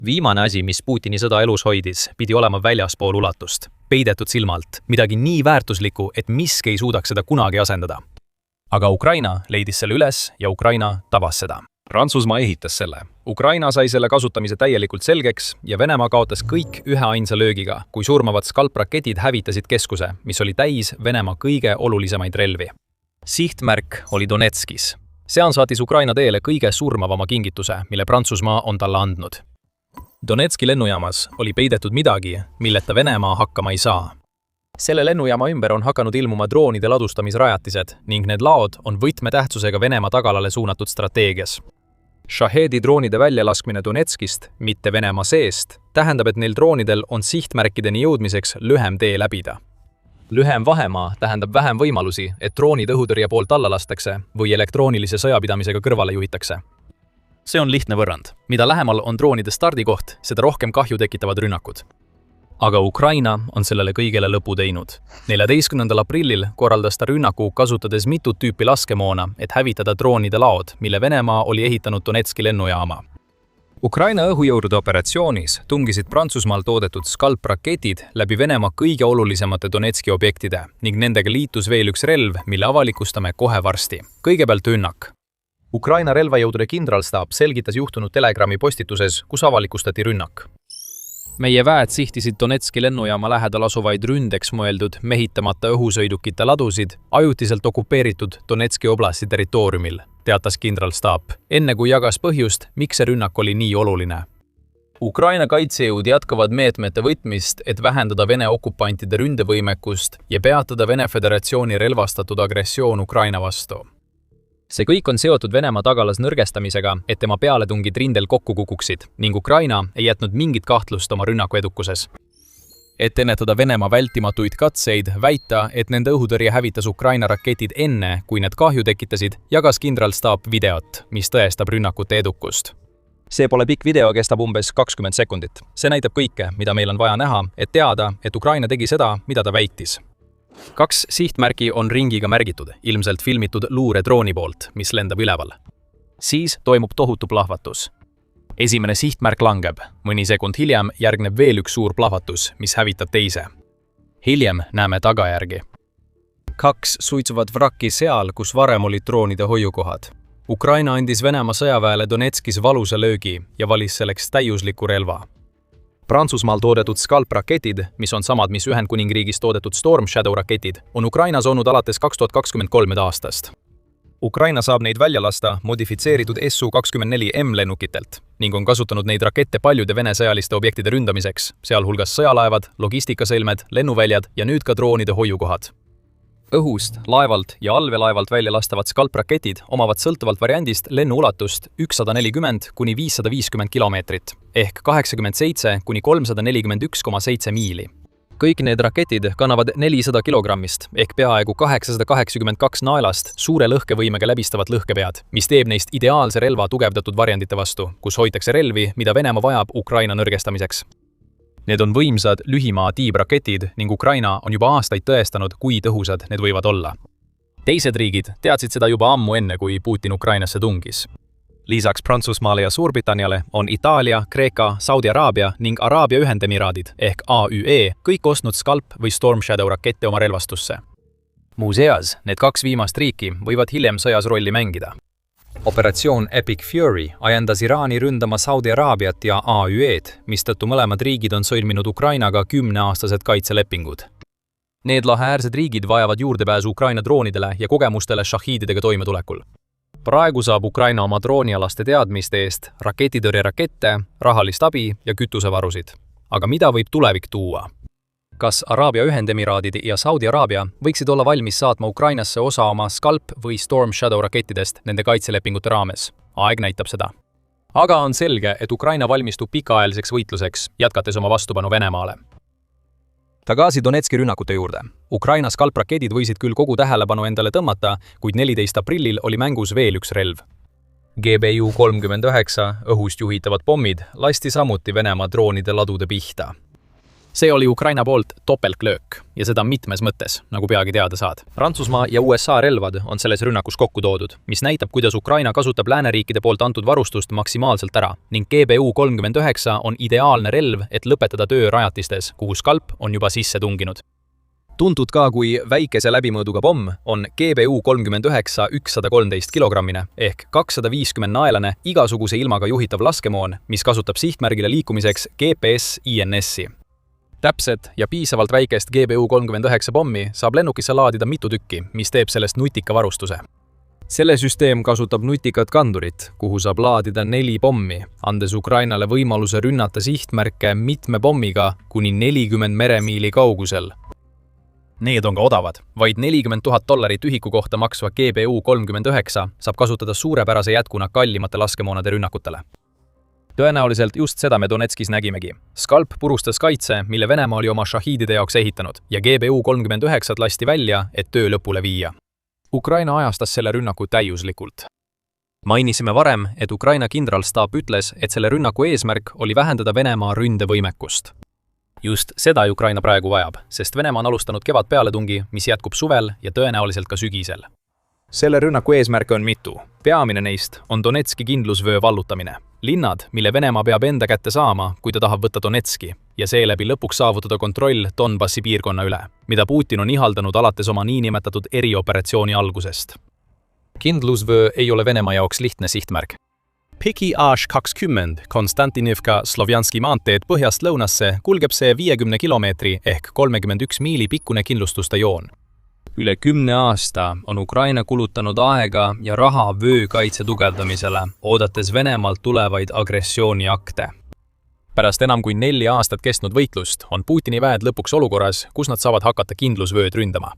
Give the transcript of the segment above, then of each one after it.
Viimane asi, mis Putini sõda elus hoidis, pidi olema väljaspool ulatust, peidetud silmalt, midagi nii väärtuslikku, et miski ei suudaks seda kunagi asendada. Aga Ukraina leidis selle üles ja Ukraina tabas seda. Prantsusmaa ehitas selle. Ukraina sai selle kasutamise täielikult selgeks ja Venemaa kaotas kõik üheainsa löögiga, kui surmavad skalpraketid hävitasid keskuse, mis oli täis Venemaa kõige olulisemaid relvi. Sihtmärk oli Donetskis. Sean saatis Ukraina teele kõige surmavama kingituse, mille Prantsusmaa on talle andnud. Donetski lennujaamas oli peidetud midagi, milleta Venemaa hakkama ei saa. Selle lennujaama ümber on hakanud ilmuma droonide ladustamisrajatised ning need laod on võtmetähtsusega Venemaa tagalale suunatud strateegias. Shahedi droonide väljalaskmine Donetskist, mitte Venemaa seest, tähendab, et neil droonidel on sihtmärkideni jõudmiseks lühem tee läbida. Lühem vahemaa tähendab vähem võimalusi, et droonid õhutõrje poolt alla lastakse või elektroonilise sõjapidamisega kõrvale juhitakse. See on lihtne võrrand. Mida lähemal on droonide stardikoht, seda rohkem kahju tekitavad rünnakud. Aga Ukraina on sellele kõigele lõpu teinud. 14. aprillil korraldas ta rünnaku kasutades mitut tüüpi laskemoona, et hävitada droonide laod, mille Venemaa oli ehitanud Donetski lennujaama. Ukraina õhujõudude operatsioonis tungisid Prantsusmaal toodetud skalpraketid läbi Venemaa kõige olulisemate Donetski objektide ning nendega liitus veel üks relv, mille avalikustame kohe varsti. Kõigepealt rünnak. Ukraina relvajõudude kindralstaap selgitas juhtunud Telegrami postituses, kus avalikustati rünnak. Meie väed sihtisid Donetski lennujaama lähedal asuvaid ründeks mõeldud mehitamata õhusõidukite ladusid ajutiselt okupeeritud Donetski oblasti territooriumil, teatas kindralstaap, enne kui jagas põhjust, miks see rünnak oli nii oluline. Ukraina kaitsejõud jätkavad meetmete võtmist, et vähendada Vene okupantide ründevõimekust ja peatada Vene Föderatsiooni relvastatud agressioon Ukraina vastu. See kõik on seotud Venemaa tagalas nõrgestamisega, et tema pealetungid rindel kokku kukuksid ning Ukraina ei jätnud mingit kahtlust oma rünnaku edukuses. Et ennetada Venemaa vältimatuid katseid väita, et nende õhutõrje hävitas Ukraina raketid enne, kui need kahju tekitasid, jagas kindralstaap videot, mis tõestab rünnakute edukust. See pole pikk video, kestab umbes 20 sekundit. See näitab kõike, mida meil on vaja näha, et teada, et Ukraina tegi seda, mida ta väitis. 2 sihtmärki on ringiga märgitud, ilmselt filmitud luuredrooni poolt, mis lendab üleval. Siis toimub tohutu plahvatus. Esimene sihtmärk langeb, mõni sekund hiljem järgneb veel üks suur plahvatus, mis hävitab teise. Hiljem näeme tagajärgi. 2 suitsuvad vrakki seal, kus varem olid droonide hoiukohad. Ukraina andis Venemaa sõjaväele Donetskis valusa löögi ja valis selleks täiusliku relva. Prantsusmaal toodetud skalpraketid, mis on samad, mis Ühendkuningriigis toodetud Storm Shadow raketid, on Ukrainas olnud alates 2023 aastast. Ukraina saab neid välja lasta modifitseeritud Su-24M lennukitelt ning on kasutanud neid rakette paljude Vene sõjaliste objektide ründamiseks, sealhulgas sõjalaevad, logistikasõlmed, lennuväljad ja nüüd ka droonide hoiukohad. Õhust, laevalt ja allveelaevalt välja lastavad skalpraketid omavad sõltuvalt variandist lennuulatust 140 kuni 550 kilomeetrit ehk 87 kuni 341,7 miili. Kõik need raketid kannavad 400 kilogrammist ehk peaaegu 882 naelast suure lõhkevõimega läbistavat lõhkepead, mis teeb neist ideaalse relva tugevdatud variandite vastu, kus hoitakse relvi, mida Venemaa vajab Ukraina nõrgestamiseks. Need on võimsad lühimaa tiibraketid ning Ukraina on juba aastaid tõestanud, kui tõhusad need võivad olla. Teised riigid teadsid seda juba ammu enne, kui Putin Ukrainasse tungis. Lisaks Prantsusmaale ja Suurbritanniale on Itaalia, Kreeka, Saudi Araabia ning Araabia Ühendemiraadid ehk AÜE kõik ostnud Scalp või Storm Shadow rakette oma relvastusse. Muuseas, need 2 viimast riiki võivad hiljem sõjas rolli mängida. Operatsioon Epic Fury ajendas Iraani ründama Saudi Araabiat ja AÜE-d, mistõttu mõlemad riigid on sõlminud Ukrainaga 10-aastased kaitselepingud. Need laheäärsed riigid vajavad juurdepääsu Ukraina droonidele ja kogemustele šahiididega toimetulekul. Praegu saab Ukraina oma droonialaste teadmiste eest raketitõrjerakette, rahalist abi ja kütusevarusid. Aga mida võib tulevik tuua? Kas Araabia Ühendemiraadid ja Saudi Araabia võiksid olla valmis saatma Ukrainasse osa oma Scalp või Storm Shadow rakettidest nende kaitselepingute raames? Aeg näitab seda. Aga on selge, et Ukraina valmistub pikaajaliseks võitluseks, jätkates oma vastupanu Venemaale. Tagasi Donetski rünnakute juurde. Ukraina Scalp-raketid võisid küll kogu tähelepanu endale tõmmata, kuid 14. aprillil oli mängus veel üks relv. GBU-39 õhust juhitavad pommid lasti samuti Venemaa droonide ladude pihta. See oli Ukraina poolt topeltlöök ja seda mitmes mõttes, nagu peagi teada saad. Prantsusmaa ja USA relvad on selles rünnakus kokku toodud, mis näitab, kuidas Ukraina kasutab lääneriikide poolt antud varustust maksimaalselt ära ning GBU-39 on ideaalne relv, et lõpetada töö rajatistes, kuhu Scalp on juba sisse tunginud. Tuntud ka kui väikese läbimõõduga pomm on GBU-39 113 kilogrammine ehk 250 naelane igasuguse ilmaga juhitav laskemoon, mis kasutab sihtmärgile liikumiseks GPS-INS-i. Täpset ja piisavalt väikest GBU-39 pommi saab lennukisse laadida mitu tükki, mis teeb sellest nutika varustuse. Selle süsteem kasutab nutikat kandurit, kuhu saab laadida 4 pommi, andes Ukrainale võimaluse rünnata sihtmärke mitme pommiga kuni 40 meremiili kaugusel. Need on ka odavad. Vaid $40,000 ühiku kohta maksva GBU-39 saab kasutada suurepärase jätkuna kallimate laskemoonade rünnakutele. Tõenäoliselt just seda me Donetskis nägimegi. Scalp purustas kaitse, mille Venemaa oli oma šahiidide jaoks ehitanud ja GBU-39 lasti välja, et töö lõpule viia. Ukraina ajastas selle rünnaku täiuslikult. Mainisime varem, et Ukraina kindralstaap ütles, et selle rünnaku eesmärk oli vähendada Venemaa ründevõimekust. Just seda Ukraina praegu vajab, sest Venemaa on alustanud kevadpealetungi, mis jätkub suvel ja tõenäoliselt ka sügisel. Selle rünnaku eesmärke on mitu. Peamine neist on Donetski kindlusvöö vallutamine. Linnad, mille Venemaa peab enda kätte saama, kui ta tahab võtta Donetski ja seeläbi lõpuks saavutada kontroll Donbassi piirkonna üle, mida Putin on ihaldanud alates oma niinimetatud erioperatsiooni algusest. Kindlusvöö ei ole Venemaa jaoks lihtne sihtmärk. Piki H20 Konstantinivka Slovjanski maanteed põhjast lõunasse kulgeb see 50 kilomeetri ehk 31 miili pikkune kindlustuste joon. Üle 10 aasta on Ukraina kulutanud aega ja raha vöökaitse tugevdamisele, oodates Venemaalt tulevaid agressiooniakte. Pärast enam kui 4 aastat kestnud võitlust on Putini väed lõpuks olukorras, kus nad saavad hakata kindlusvööd ründama.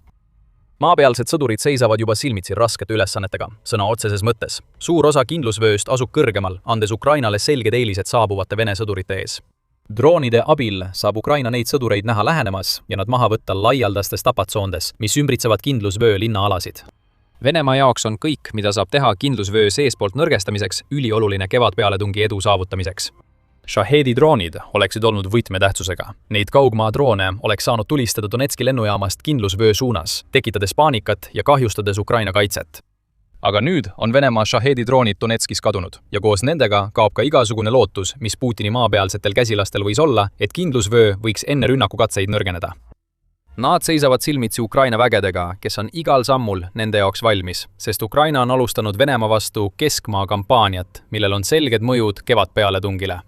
Maapealsed sõdurid seisavad juba silmitsi raskete ülesannetega, sõna otseses mõttes. Suur osa kindlusvööst asub kõrgemal, andes Ukrainale selged eelised saabuvate Vene sõdurite ees. Droonide abil saab Ukraina neid sõdureid näha lähenemas ja nad maha võtta laialdastes tapatsoondes, mis ümbritsevad kindlusvöö linnaalasid. Venemaa jaoks on kõik, mida saab teha kindlusvöö seespoolt nõrgestamiseks, ülioluline kevadpealetungi edu saavutamiseks. Shahedi droonid oleksid olnud võtmetähtsusega. Neid kaugmaa droone oleks saanud tulistada Donetski lennujaamast kindlusvöö suunas, tekitades paanikat ja kahjustades Ukraina kaitset. Aga nüüd on Venemaa Shahedi droonid Donetskis kadunud ja koos nendega kaob ka igasugune lootus, mis Putini maapealsetel käsilastel võis olla, et kindlusvöö võiks enne rünnakukatseid nõrgeneda. Nad seisavad silmitsi Ukraina vägedega, kes on igal sammul nende jaoks valmis, sest Ukraina on alustanud Venemaa vastu keskmaa kampaaniat, millel on selged mõjud kevadpealetungile.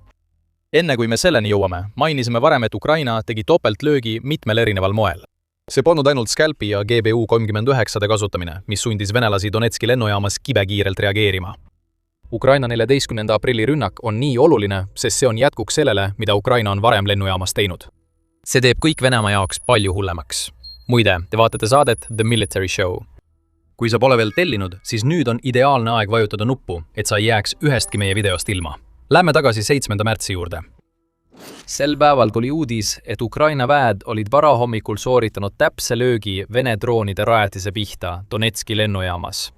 Enne kui me selleni jõuame, mainisime varem, et Ukraina tegi topeltlöögi mitmel erineval moel. See polnud ainult Scalpi ja GBU-39 kasutamine, mis sundis venelasi Donetski lennujaamas kibekiirelt reageerima. Ukraina 14. aprilli rünnak on nii oluline, sest see on jätkuks sellele, mida Ukraina on varem lennujaamas teinud. See teeb kõik Venemaa jaoks palju hullemaks. Muide, te vaatate saadet The Military Show. Kui sa pole veel tellinud, siis nüüd on ideaalne aeg vajutada nuppu, et sa ei jääks ühestki meie videost ilma. Lähme tagasi 7. märtsi juurde. Sel päeval tuli uudis, et Ukraina väed olid varahommikul sooritanud täpse löögi Vene droonide rajatise pihta Donetski lennujaamas.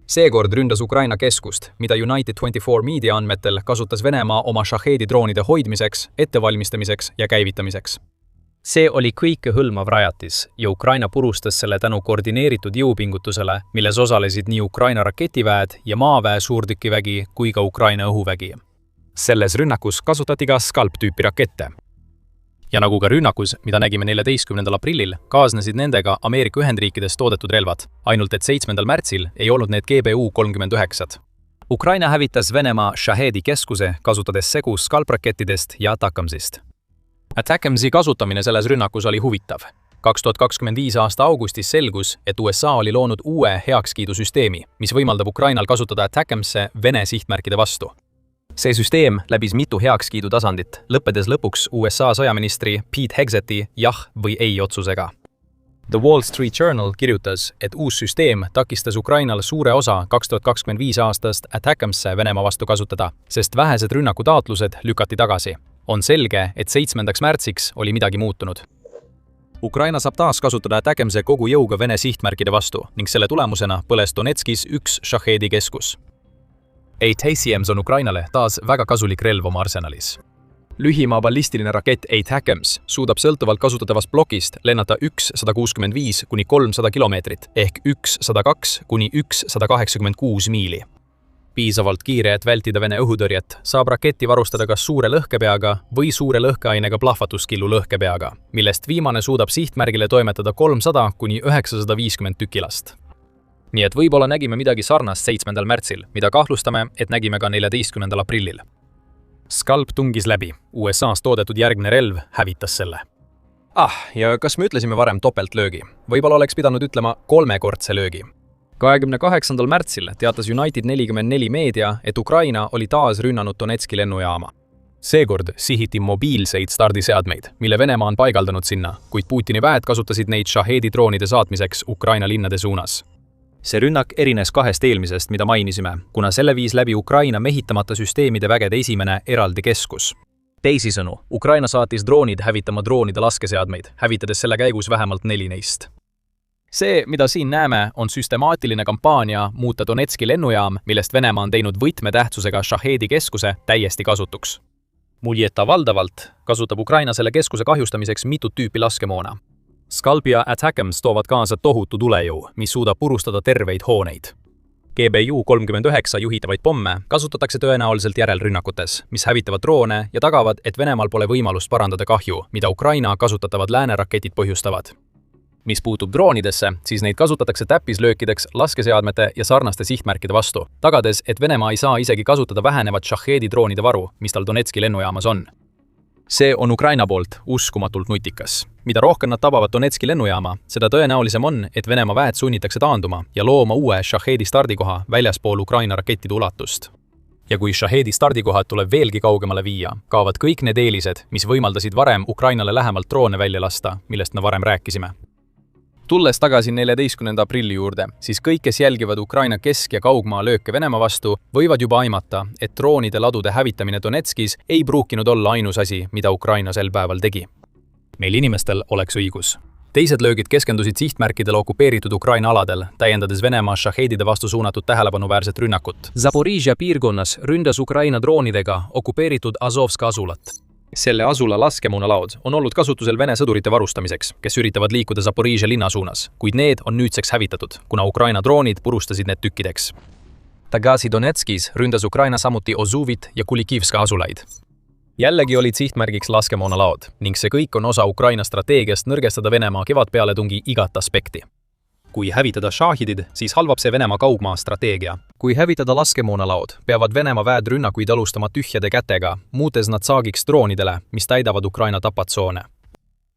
Seekord ründas Ukraina keskust, mida United 24 meedia andmetel kasutas Venemaa oma Shahedi droonide hoidmiseks, ettevalmistamiseks ja käivitamiseks. See oli kõikehõlmav rajatis ja Ukraina purustas selle tänu koordineeritud jõupingutusele, milles osalesid nii Ukraina raketiväed ja maaväe suurtükivägi kui ka Ukraina õhuvägi. Selles rünnakus kasutati ka Scalp-tüüpi rakette. Ja nagu ka rünnakus, mida nägime 14. aprillil, kaasnesid nendega Ameerika Ühendriikides toodetud relvad, ainult et 7. märtsil ei olnud need GBU-39. Ukraina hävitas Venemaa Shahedi keskuse, kasutades segu Scalp-rakettidest ja Attackmsist. Attackmsi kasutamine selles rünnakus oli huvitav. 2025 aasta augustis selgus, et USA oli loonud uue heakskiidusüsteemi, mis võimaldab Ukrainal kasutada Attackmse Vene sihtmärkide vastu. See süsteem läbis mitu heakskiidu tasandit, lõppedes lõpuks USA sõjaministri Pete Hegseti jah või ei otsusega. The Wall Street Journal kirjutas, et uus süsteem takistas Ukrainal suure osa 2025 aastast Attackmse Venemaa vastu kasutada, sest vähesed rünnakutaotlused lükati tagasi. On selge, et 7. märtsiks oli midagi muutunud. Ukraina saab taas kasutada Attackmse kogu jõuga Vene sihtmärkide vastu ning selle tulemusena põles Donetskis üks Shahedi keskus. ATACMS on Ukrainale taas väga kasulik relv oma arsenalis. lühimaa ballistiline rakett ATACMS suudab sõltuvalt kasutatavast plokist lennata 165 kuni 300 kilomeetrit ehk 102 kuni 186 miili. Piisavalt kiire, et vältida Vene õhutõrjet, saab raketti varustada kas suure lõhkepeaga või suure lõhkeainega plahvatuskillu lõhkepeaga, millest viimane suudab sihtmärgile toimetada 300 kuni 950 tükilast. Nii et võib-olla nägime midagi sarnast 7. märtsil, mida kahtlustame, et nägime ka 14. aprillil. Scalp tungis läbi. USA-s toodetud järgne relv hävitas selle. Ja kas me ütlesime varem topeltlöögi? Võib-olla oleks pidanud ütlema 3-kordse löögi. 28. märtsil teatas United 44 meedia, et Ukraina oli taas rünnanud Donetski lennujaama. Seekord sihiti mobiilseid stardiseadmeid, mille Venemaa on paigaldanud sinna, kuid Putini väed kasutasid neid Shahedi droonide saatmiseks Ukraina linnade suunas. See rünnak erines 2 eelmisest, mida mainisime, kuna selle viis läbi Ukraina mehitamata süsteemide vägede esimene eraldi keskus. Teisisõnu, Ukraina saatis droonid hävitama droonide laskeseadmeid, hävitades selle käigus vähemalt 4 neist. See, mida siin näeme, on süstemaatiline kampaania muuta Donetski lennujaam, millest Venemaa on teinud võtmetähtsusega Shahedi keskuse täiesti kasutuks. Muljeta valdavalt kasutab Ukraina selle keskuse kahjustamiseks mitut tüüpi laskemoona. Scalp ja ATACMS toovad kaasa tohutu tulejõu, mis suudab purustada terveid hooneid. GBU-39 juhitavaid pomme kasutatakse tõenäoliselt järelrünnakutes, mis hävitavad droone ja tagavad, et Venemaal pole võimalust parandada kahju, mida Ukraina kasutatavad lääneraketid põhjustavad. Mis puutub droonidesse, siis neid kasutatakse täppislöökideks laskeseadmete ja sarnaste sihtmärkide vastu, tagades, et Venemaa ei saa isegi kasutada vähenevat Shahedi droonide varu, mis tal Donetski lennujaamas on. See on Ukraina poolt uskumatult nutikas. Mida rohkem nad tabavad Donetski lennujaama, seda tõenäolisem on, et Venemaa väed sunnitakse taanduma ja looma uue Shahedi stardikoha väljaspool Ukraina rakettide ulatust. Ja kui Shahedi stardikohad tuleb veelgi kaugemale viia, kaovad kõik need eelised, mis võimaldasid varem Ukrainale lähemalt droone välja lasta, millest me varem rääkisime. Tulles tagasi 14. aprilli juurde, siis kõik, kes jälgivad Ukraina kesk- ja kaugmaa lööke Venemaa vastu, võivad juba aimata, et droonide ladude hävitamine Donetskis ei pruukinud olla ainus asi, mida Ukraina sel päeval tegi. Meil inimestel oleks õigus. Teised löögid keskendusid sihtmärkidele okupeeritud Ukraina aladel, täiendades Venemaa Shahedide vastu suunatud tähelepanuväärset rünnakut. Zaporižja piirkonnas ründas Ukraina droonidega okupeeritud Azovska asulat. Selle asula laskemoonalaod on olnud kasutusel Vene sõdurite varustamiseks, kes üritavad liikuda Zaporižja linna suunas, kuid need on nüüdseks hävitatud, kuna Ukraina droonid purustasid need tükkideks. Tagasi Donetskis ründas Ukraina samuti Ozuvit ja Kulikivska asulaid. Jällegi olid sihtmärgiks laskemoonalaod ning see kõik on osa Ukraina strateegiast nõrgestada Venemaa kevadpealetungi igat aspekti. Kui hävitada šahidid, siis halvab see Venemaa kaugmaa strateegia. Kui hävitada laskemoonalaod, peavad Venemaa väed rünnakuid alustama tühjade kätega, muutes nad saagiks droonidele, mis täidavad Ukraina tapatsoone.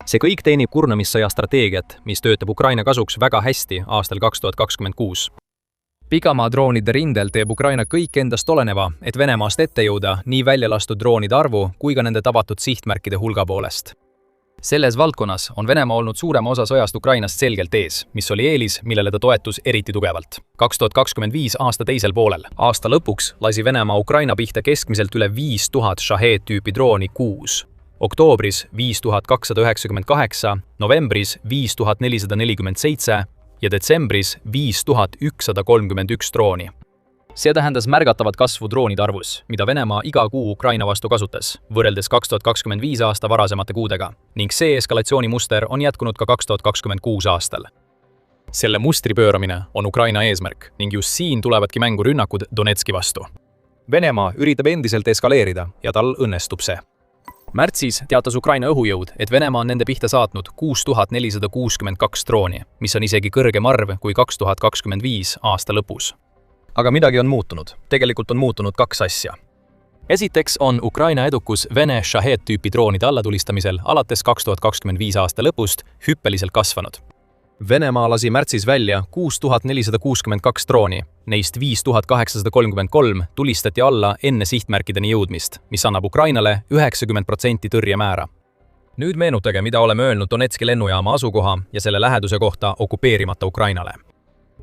See kõik teenib kurnamissõja strateegiat, mis töötab Ukraina kasuks väga hästi aastal 2026. Pikamaa droonide rindel teeb Ukraina kõik endast oleneva, et Venemaast ette jõuda nii välja lastud droonide arvu kui ka nende tabatud sihtmärkide hulga poolest. Selles valdkonnas on Venemaa olnud suurema osa sõjast Ukrainast selgelt ees, mis oli eelis, millele ta toetus eriti tugevalt. 2025 aasta teisel poolel. Aasta lõpuks lasi Venemaa Ukraina pihta keskmiselt üle 5000 Shahed-tüüpi drooni kuus. Oktoobris 5298, novembris 5447 ja detsembris 5131 drooni. See tähendas märgatavat kasvu droonide arvus, mida Venemaa iga kuu Ukraina vastu kasutas, võrreldes 2025 aasta varasemate kuudega, ning see eskalatsioonimuster on jätkunud ka 2026 aastal. Selle mustri pööramine on Ukraina eesmärk ning just siin tulevadki mängu rünnakud Donetski vastu. Venemaa üritab endiselt eskaleerida ja tal õnnestub see. Märtsis teatas Ukraina õhujõud, et Venemaa on nende pihta saatnud 6462 drooni, mis on isegi kõrgem arv kui 2025 aasta lõpus. Aga midagi on muutunud. Tegelikult on muutunud kaks asja. Esiteks on Ukraina edukus Vene Shahed-tüüpi droonide allatulistamisel alates 2025 aasta lõpust hüppeliselt kasvanud. Venemaa lasi märtsis välja 6462 drooni, neist 5833 tulistati alla enne sihtmärkideni jõudmist, mis annab Ukrainale 90% tõrjemäära. Nüüd meenutage, mida oleme öelnud Donetski lennujaama asukoha ja selle läheduse kohta okupeerimata Ukrainale.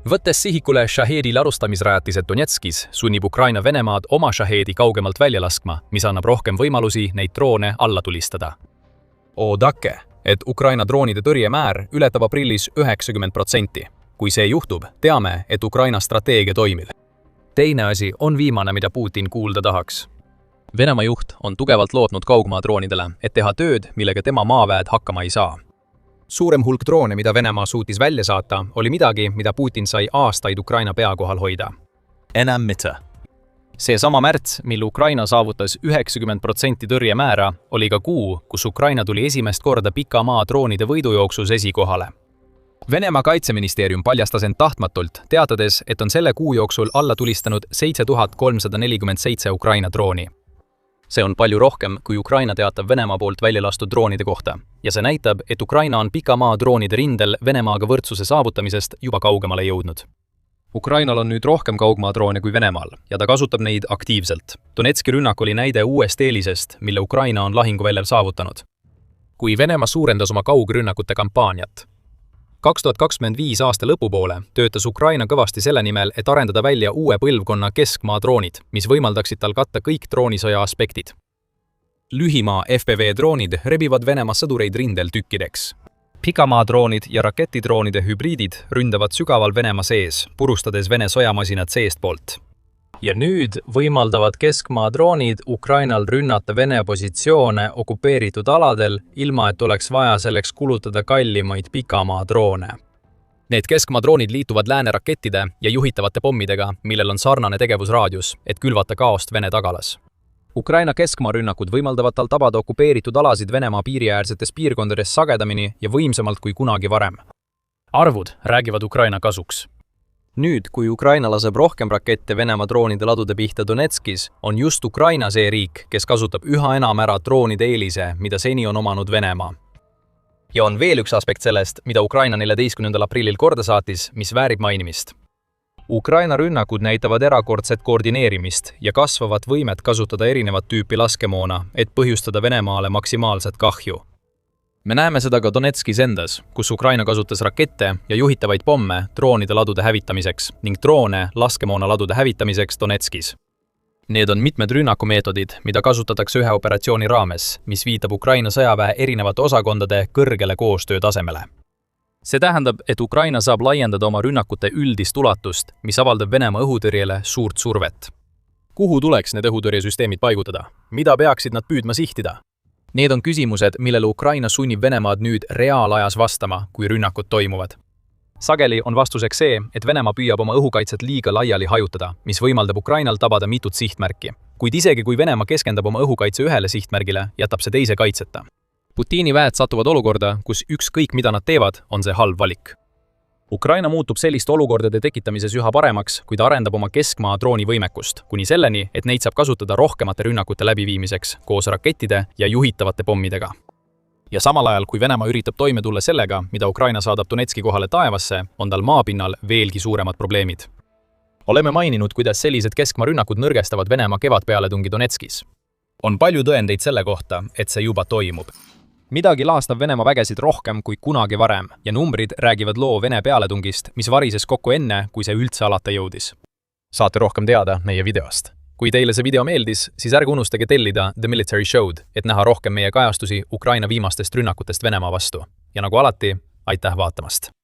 Võttes sihikule Shahedi larustamisrajatised Donetskis, sunnib Ukraina Venemaad oma Shahedi kaugemalt välja laskma, mis annab rohkem võimalusi neid droone alla tulistada. Oodake, et Ukraina droonide tõrjemäär ületab aprillis 90%. Kui see juhtub, teame, et Ukraina strateegia toimib. Teine asi on viimane, mida Putin kuulda tahaks. Venemaa juht on tugevalt lootnud kaugmaadroonidele, et teha tööd, millega tema maaväed hakkama ei saa. Suurem hulk droone, mida Venemaa suutis välja saata, oli midagi, mida Putin sai aastaid Ukraina pea kohal hoida. Enam mitte. Seesama märts, mil Ukraina saavutas 90% tõrjemäära, oli ka kuu, kus Ukraina tuli esimest korda pika maa droonide võidujooksus esikohale. Venemaa kaitseministeerium paljastas end tahtmatult, teatades, et on selle kuu jooksul alla tulistanud 7347 Ukraina drooni. See on palju rohkem, kui Ukraina teatab Venemaa poolt välja lastud droonide kohta. Ja see näitab, et Ukraina on pika maa droonide rindel Venemaaga võrdsuse saavutamisest juba kaugemale jõudnud. Ukrainal on nüüd rohkem kaugmaadroone kui Venemaal ja ta kasutab neid aktiivselt. Donetski rünnak oli näide uuest eelisest, mille Ukraina on lahinguväljal saavutanud. Kui Venemaa suurendas oma kaugrünnakute kampaaniat. 2025 aasta lõpupoole töötas Ukraina kõvasti selle nimel, et arendada välja uue põlvkonna keskmaadroonid, mis võimaldaksid tal katta kõik droonisõja aspektid. Lühimaa FPV droonid rebivad Venemaa sõdureid rindel tükkideks. Pikamaadroonid ja raketidroonide hübriidid ründavad sügaval Venemaa sees, purustades Vene sõjamasinad seestpoolt. Ja nüüd võimaldavad keskmaadroonid Ukrainal rünnata Vene positsioone okupeeritud aladel, ilma et oleks vaja selleks kulutada kallimaid pikamaadroone. Need keskmaadroonid liituvad lääne rakettide ja juhitavate pommidega, millel on sarnane tegevusraadius, et külvata kaost Vene tagalas. Ukraina keskmaarünnakud võimaldavad tal tabada okupeeritud alasid Venemaa piiriäärsetes piirkondades sagedamini ja võimsamalt kui kunagi varem. Arvud räägivad Ukraina kasuks. Nüüd, kui Ukraina laseb rohkem rakette Venemaa droonide ladude pihta Donetskis, on just Ukraina see riik, kes kasutab üha enam ära droonide eelise, mida seni on omanud Venemaa. Ja on veel üks aspekt sellest, mida Ukraina 14. aprillil korda saatis, mis väärib mainimist. Ukraina rünnakud näitavad erakordset koordineerimist ja kasvavat võimet kasutada erinevat tüüpi laskemoona, et põhjustada Venemaale maksimaalset kahju. Me näeme seda ka Donetskis endas, kus Ukraina kasutas rakette ja juhitavaid pomme droonide ladude hävitamiseks ning droone laskemoona ladude hävitamiseks Donetskis. Need on mitmed rünnakumeetodid, mida kasutatakse ühe operatsiooni raames, mis viitab Ukraina sõjaväe erinevate osakondade kõrgele koostöötasemele. See tähendab, et Ukraina saab laiendada oma rünnakute üldist ulatust, mis avaldab Venemaa õhutõrjele suurt survet. Kuhu tuleks need õhutõrjesüsteemid paigutada? Mida peaksid nad püüdma sihtida? Need on küsimused, millele Ukraina sunnib Venemaad nüüd reaalajas vastama, kui rünnakud toimuvad. Sageli on vastuseks see, et Venemaa püüab oma õhukaitset liiga laiali hajutada, mis võimaldab Ukrainal tabada mitut sihtmärki. Kuid isegi kui Venemaa keskendab oma õhukaitse ühele sihtmärgile, jätab see teise kaitseta. Putini väed satuvad olukorda, kus ükskõik mida nad teevad, on see halb valik. Ukraina muutub selliste olukordade tekitamises üha paremaks, kui ta arendab oma keskmaa droonivõimekust, kuni selleni, et neid saab kasutada rohkemate rünnakute läbiviimiseks koos rakettide ja juhitavate pommidega. Ja samal ajal, kui Venemaa üritab toime tulla sellega, mida Ukraina saadab Donetski kohale taevasse, on tal maapinnal veelgi suuremad probleemid. Oleme maininud, kuidas sellised keskmaarünnakud nõrgestavad Venemaa kevadpealetungi Donetskis. On palju tõendeid selle kohta, et see juba toimub. Midagi laastab Venemaa vägesid rohkem kui kunagi varem ja numbrid räägivad loo Vene pealetungist, mis varises kokku enne, kui see üldse alata jõudis. Saate rohkem teada meie videost. Kui teile see video meeldis, siis ärge unustage tellida The Military Show'd, et näha rohkem meie kajastusi Ukraina viimastest rünnakutest Venemaa vastu. Ja nagu alati, aitäh vaatamast!